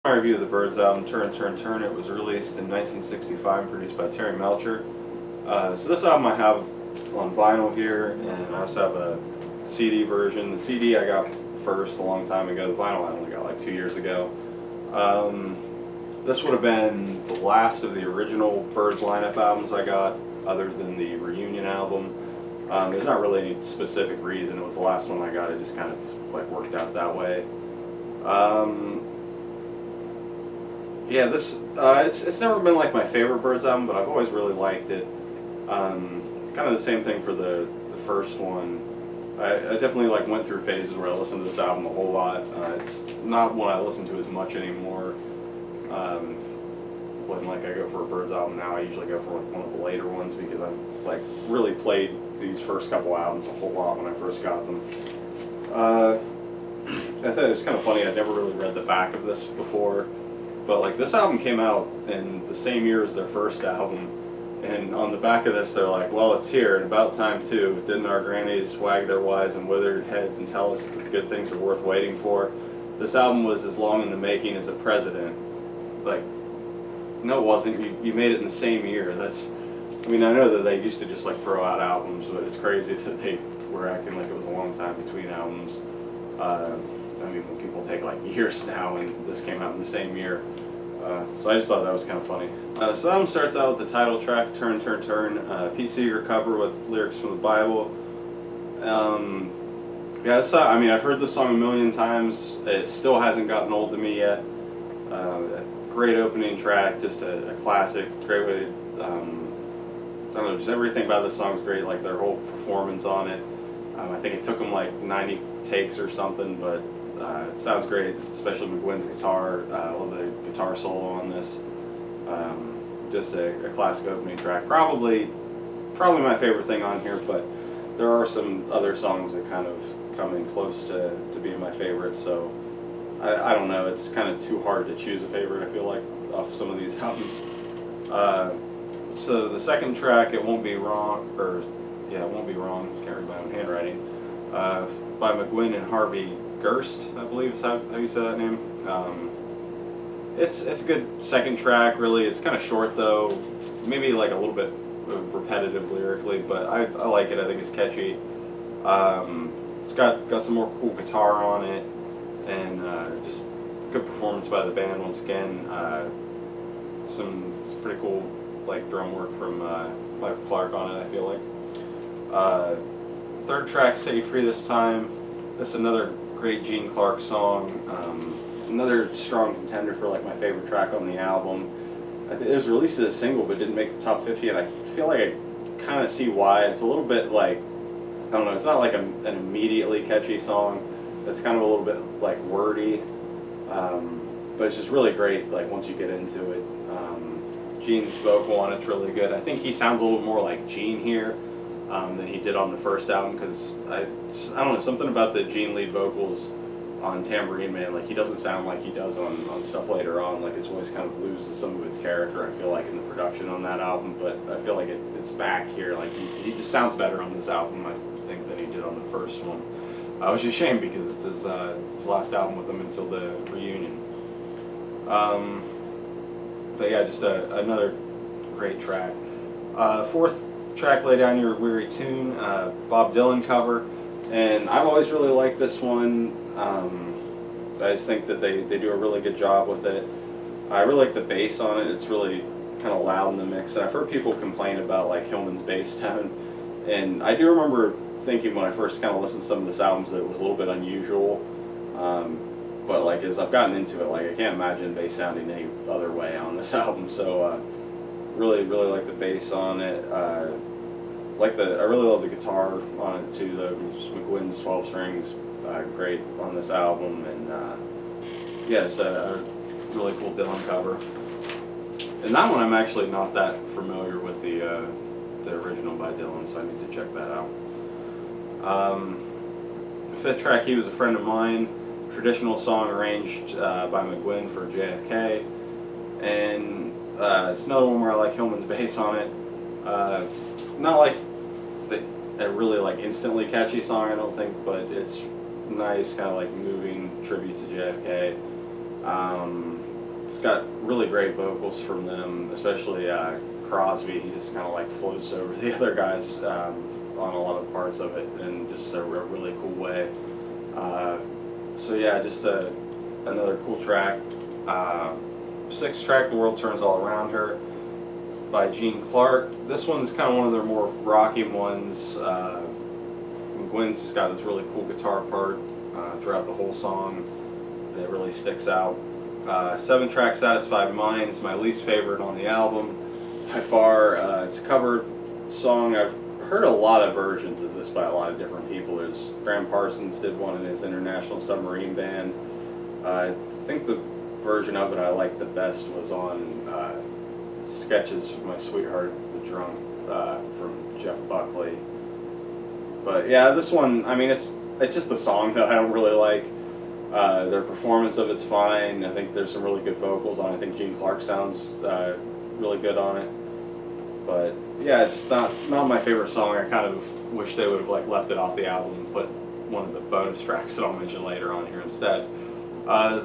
My review of the Byrds album, Turn, Turn, Turn. It was released in 1965 and produced by Terry Melcher. So this album I have on vinyl here, and I also have a CD version. The CD I got first a long time ago. The vinyl I only got like 2 years ago. This would have been the last of the original Byrds lineup albums I got, other than the reunion album. There's not really any specific reason. It was the last one I got. It just kind of like worked out that way. Yeah, it's never been like my favorite Byrds album, but I've always really liked it. Kind of the same thing for the first one. I definitely like went through phases where I listened to this album a whole lot. It's not one I listen to as much anymore. When like I go for a Byrds album now, I usually go for like one of the later ones because I've like really played these first couple albums a whole lot when I first got them. I thought it was kind of funny. I'd never really read the back of this before. But like this album came out in the same year as their first album, and on the back of this they're like, well, it's here and about time too. Didn't our grannies wag their wise and withered heads and tell us that the good things are worth waiting for? This album was as long in the making as a president. Like, no, it wasn't. You made it in the same year. I mean, I know that they used to just like throw out albums, but it's crazy that they were acting like it was a long time between albums. I mean, when people take like years now, and this came out in the same year. So I just thought that was kind of funny. So the album starts out with the title track, Turn, Turn, Turn, Pete Seeger cover with lyrics from the Bible. Yeah, I mean, I've heard this song a million times. It still hasn't gotten old to me yet. A great opening track, just a classic, great way to, I don't know, just everything about this song is great, like their whole performance on it. I think it took them like 90 takes or something, but it sounds great, especially McGuinn's guitar. I love the guitar solo on this. Just a classic opening track. Probably my favorite thing on here, but there are some other songs that kind of come in close to being my favorite, so I don't know. It's kind of too hard to choose a favorite, I feel like, off some of these albums. So the second track, It Won't Be Wrong, It Won't Be Wrong, can't read my own handwriting, by McGuinn and Harvey Gerst, I believe is how you say that name. It's a good second track, really. It's kind of short though, maybe like a little bit repetitive lyrically, but I like it. I think it's catchy. It's got some more cool guitar on it, and just good performance by the band once again. Some pretty cool like drum work from Michael Clark on it, I feel like. Third track, Set You Free This Time. This is another great Gene Clark song. Another strong contender for like my favorite track on the album. I think it was released as a single but didn't make the top 50, and I feel like I kind of see why. It's a little bit like, I don't know, it's not like an immediately catchy song. It's kind of a little bit like wordy, but it's just really great like once you get into it. Gene's vocal on it's really good. I think he sounds a little more like Gene here than he did on the first album, because I don't know, something about the Gene lead vocals on Tambourine Man, like he doesn't sound like he does on stuff later on. Like his voice kind of loses some of its character, I feel like, in the production on that album, but I feel like it's back here. Like he just sounds better on this album, I think, than he did on the first one. Which is a shame because it's his last album with them until the reunion. But yeah, just another great track. Fourth track, Lay Down Your Weary Tune, Bob Dylan cover, and I've always really liked this one. I just think that they do a really good job with it. I really like the bass on it. It's really kind of loud in the mix, and I've heard people complain about like Hillman's bass tone, and I do remember thinking when I first kind of listened to some of this albums that it was a little bit unusual, but like as I've gotten into it, like I can't imagine bass sounding any other way on this album. So really like the bass on it. I really love the guitar on it too. Those McGuinn's 12 strings, great on this album, and yeah, it's a really cool Dylan cover. And that one I'm actually not that familiar with the original by Dylan, so I need to check that out. Fifth track, He Was a Friend of Mine, traditional song arranged by McGuinn for JFK, and it's another one where I like Hillman's bass on it. Not like a really like instantly catchy song, I don't think, but it's nice, kind of like moving tribute to JFK. It's got really great vocals from them, especially Crosby. He just kind of like floats over the other guys on a lot of the parts of it in just a really cool way. So yeah, just another cool track. Sixth track, The World Turns All Around Her, by Gene Clark. This one's kind of one of their more rocky ones. McGuinn's just got this really cool guitar part throughout the whole song that really sticks out. 7-track, Satisfied Mind is my least favorite on the album by far. It's a cover song. I've heard a lot of versions of this by a lot of different people. There's Graham Parsons did one in his International Submarine Band. I think the version of it I liked the best was on Sketches of My Sweetheart the Drunk from Jeff Buckley. But yeah, this one, I mean, it's just the song that I don't really like. Their performance of it's fine. I think there's some really good vocals on it. I think Gene Clark sounds really good on it. But yeah, it's not my favorite song. I kind of wish they would have like left it off the album and put one of the bonus tracks that I'll mention later on here instead. The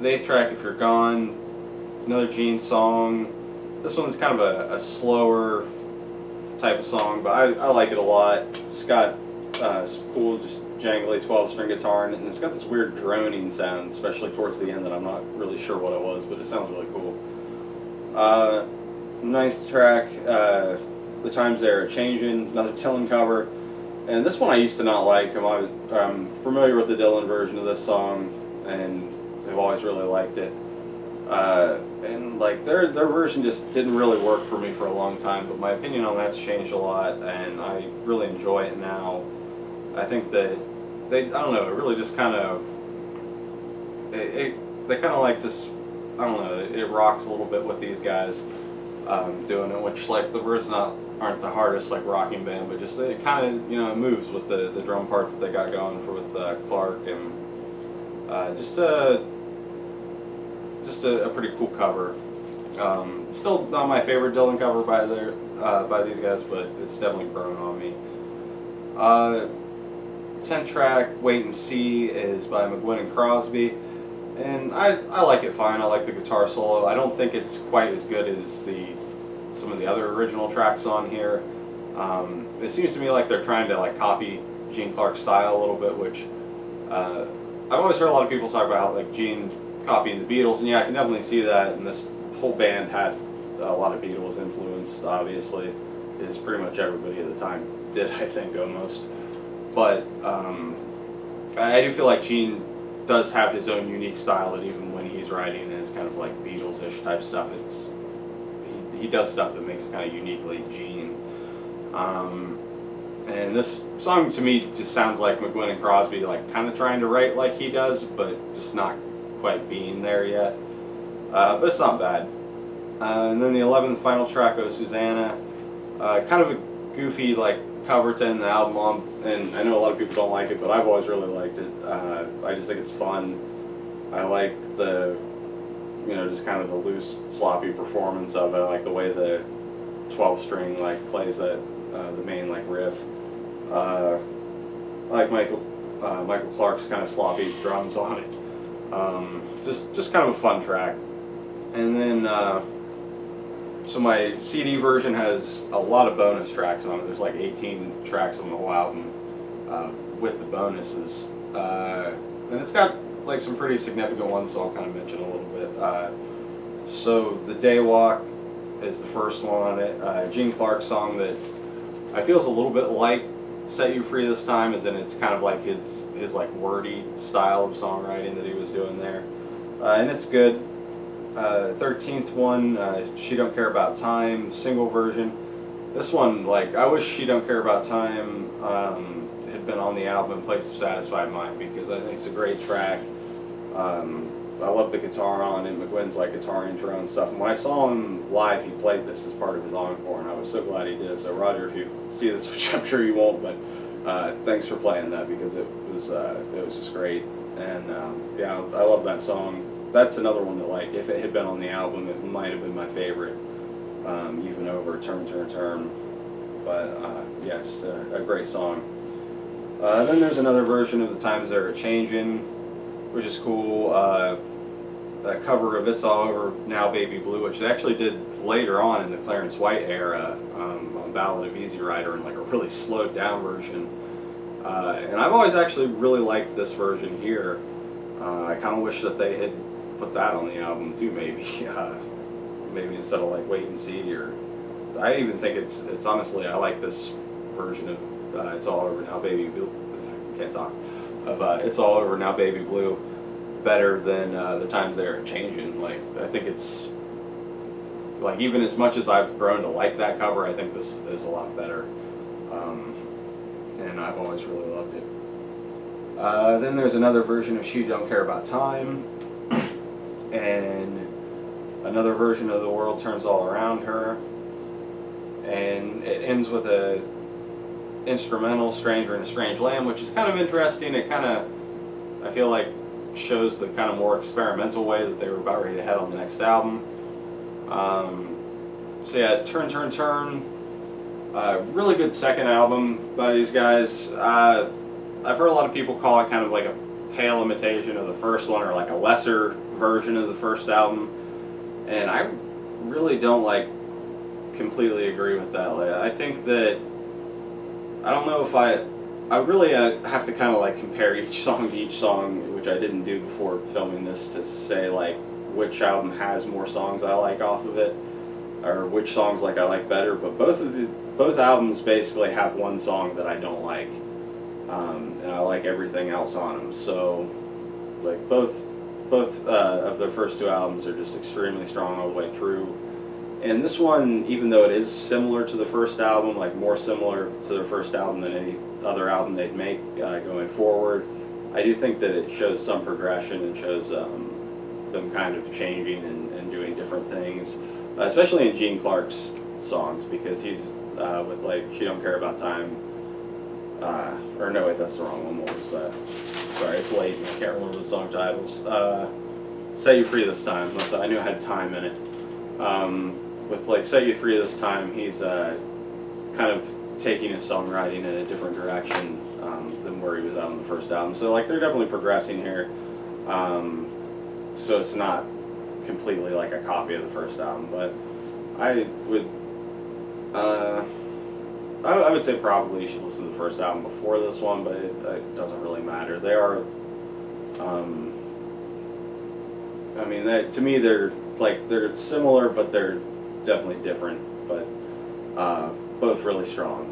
8th track, If You're Gone, another Gene song. This one's kind of a slower type of song, but I like it a lot. It's got some cool, just jangly 12-string guitar in it, and it's got this weird droning sound, especially towards the end, that I'm not really sure what it was, but it sounds really cool. 9th track, The Times They Are Changing, another Dylan cover. And this one I used to not like. I'm familiar with the Dylan version of this song, and I've always really liked it. And like their version just didn't really work for me for a long time, but my opinion on that's changed a lot, and I really enjoy it now. I think that I don't know, it really just kind of, they kind of like just, I don't know, it rocks a little bit with these guys doing it, which like the Byrds aren't the hardest like rocking band, but just it kind of, you know, it moves with the drum part that they got going with Clark, and just a pretty cool cover. Still not my favorite Dylan cover by these guys, but it's definitely grown on me. 10th track, Wait and See, is by McGuinn and Crosby, and I like it fine. I like the guitar solo. I don't think it's quite as good as some of the other original tracks on here. It seems to me like they're trying to like copy Gene Clark's style a little bit, which I've always heard a lot of people talk about how like Gene copying the Beatles, and yeah, I can definitely see that, and this whole band had a lot of Beatles influence, obviously, as pretty much everybody at the time did, I think, almost. But I do feel like Gene does have his own unique style that even when he's writing, and it's kind of like Beatles-ish type stuff, he does stuff that makes it kind of uniquely Gene. And this song to me just sounds like McGuinn and Crosby like kind of trying to write like he does, but just not quite being there yet. But it's not bad. And then the 11th final track, Oh Susanna, kind of a goofy like cover to end the album on, and I know a lot of people don't like it, but I've always really liked it. I just think it's fun. I like the, you know, just kind of the loose, sloppy performance of it. I like the way the 12-string like plays that the main like riff. I like Michael Clark's kind of sloppy drums on it. Just kind of a fun track. And then so my CD version has a lot of bonus tracks on it. There's like 18 tracks on the whole album with the bonuses. And it's got like some pretty significant ones, so I'll kind of mention a little bit. So The Day Walk is the first one on it. Gene Clark song that I feel is a little bit like Set You Free this time, as in it's kind of like his like wordy style of songwriting that he was doing there. And it's good. 13th one, She Don't Care About Time, single version. This one, like, I wish She Don't Care About Time had been on the album in place of Satisfied Mind, because I think it's a great track. I love the guitar on it. McGuinn's like guitar intro and stuff. And when I saw him live, he played this as part of his encore, and I was so glad he did. So Roger, if you see this, which I'm sure you won't, but thanks for playing that, because it was just great. And yeah, I love that song. That's another one that, like, if it had been on the album, it might have been my favorite, even over Turn, Turn, Turn. But yeah, just a great song. Then there's another version of The Times They Are Changing, which is cool. that cover of "It's All Over Now, Baby Blue," which they actually did later on in the Clarence White era, on "Ballad of Easy Rider" in like a really slowed down version. And I've always actually really liked this version here. I kind of wish that they had put that on the album too, maybe. Maybe instead of like "Wait and See," or I even think it's honestly, I like this version of "It's All Over Now, Baby Blue." I can't talk of "It's All Over Now, Baby Blue" better than "The Times They Are Changing." Like, I think it's like, even as much as I've grown to like that cover, I think this is a lot better. And I've always really loved it. Then there's another version of "She Don't Care About Time," and another version of "The World Turns All Around Her," and it ends with a instrumental "Stranger in a Strange Land," which is kind of interesting. It kind of, I feel like, shows the kind of more experimental way that they were about ready to head on the next album. So yeah, "Turn, Turn, Turn," really good second album by these guys. I've heard a lot of people call it kind of like a pale imitation of the first one, or like a lesser version of the first album, and I really don't like completely agree with that. Like, I think that, I don't know if I really have to kind of like compare each song to each song, which I didn't do before filming this, to say like which album has more songs I like off of it, or which songs like I like better. But both albums basically have one song that I don't like, and I like everything else on them. So like both of their first two albums are just extremely strong all the way through. And this one, even though it is similar to the first album, like more similar to their first album than any other album they'd make going forward, I do think that it shows some progression and shows them kind of changing and doing different things, especially in Gene Clark's songs, because he's with like "She Don't Care About Time," or no, wait, that's the wrong one. What was that? Sorry, it's late and I can't remember the song titles. "Set You Free This Time." I knew it had time in it. With like "Set You Free This Time," he's kind of taking his songwriting in a different direction than where he was at on the first album. So like they're definitely progressing here. So it's not completely like a copy of the first album, but I would say probably you should listen to the first album before this one, but it doesn't really matter. They are, I mean, to me they're similar, but they're definitely different, but both really strong.